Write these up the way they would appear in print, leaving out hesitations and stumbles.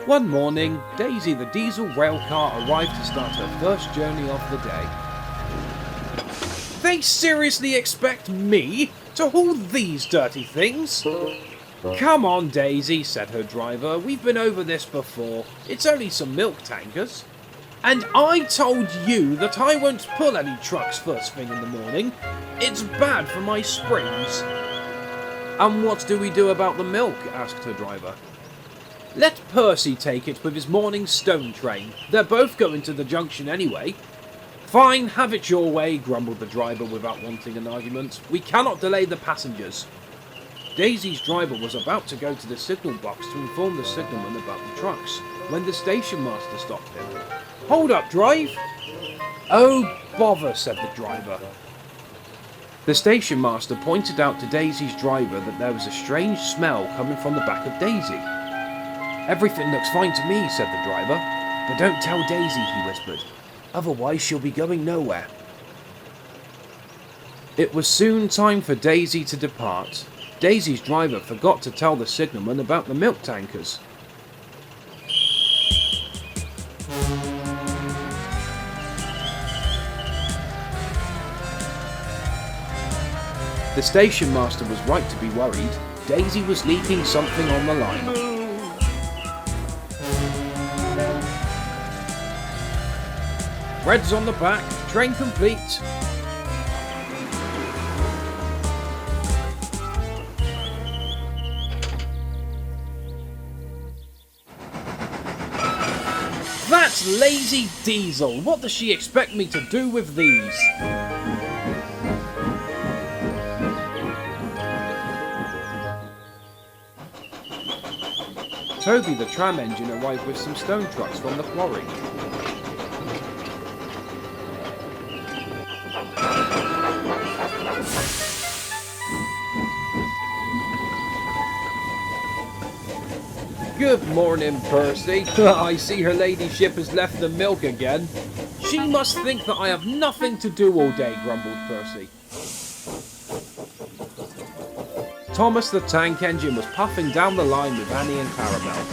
One morning, Daisy the Diesel Railcar arrived to start her first journey of the day. They seriously expect me to haul these dirty things? Come on, Daisy, said her driver. We've been over this before. It's only some milk tankers. And I told you that I won't pull any trucks first thing in the morning. It's bad for my springs. And what do we do about the milk? Asked her driver. Let Percy take it with his morning stone train. They're both going to the junction anyway. Fine, have it your way, grumbled the driver without wanting an argument. We cannot delay the passengers. Daisy's driver was about to go to the signal box to inform the signalman about the trucks, when the station master stopped him. Hold up, drive! Oh, bother, said the driver. The station master pointed out to Daisy's driver that there was a strange smell coming from the back of Daisy. Everything looks fine to me, said the driver. But don't tell Daisy, he whispered. Otherwise she'll be going nowhere. It was soon time for Daisy to depart. Daisy's driver forgot to tell the signalman about the milk tankers. The station master was right to be worried. Daisy was leaking something on the line. Threads on the back, train complete. That's lazy Diesel. What does she expect me to do with these? Toby the tram engine arrived with some stone trucks from the quarry. Good morning, Percy. I see her ladyship has left the milk again. She must think that I have nothing to do all day, grumbled Percy. Thomas the tank engine was puffing down the line with Annie and Clarabelle.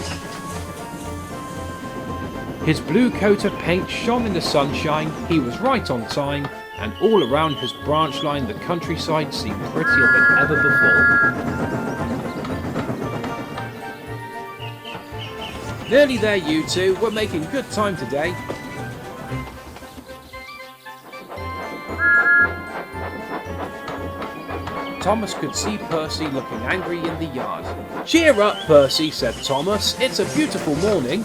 His blue coat of paint shone in the sunshine, he was right on time, and all around his branch line the countryside seemed prettier than ever before. Nearly there, you two. We're making good time today. Thomas could see Percy looking angry in the yard. Cheer up, Percy, said Thomas. It's a beautiful morning.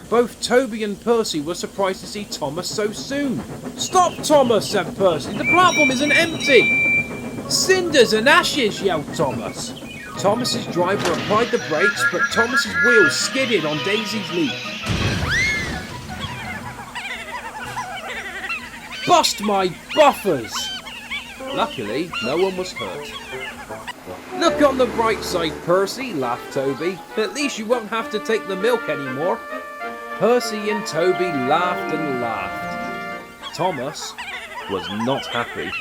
Both Toby and Percy were surprised to see Thomas so soon. Stop, Thomas, said Percy. The platform isn't empty. Cinders and ashes, yelled Thomas. Thomas's driver applied the brakes, but Thomas's wheels skidded on Daisy's leaf. Bust my buffers! Luckily, no one was hurt. Look on the bright side, Percy, laughed Toby. At least you won't have to take the milk anymore. Percy and Toby laughed and laughed. Thomas was not happy.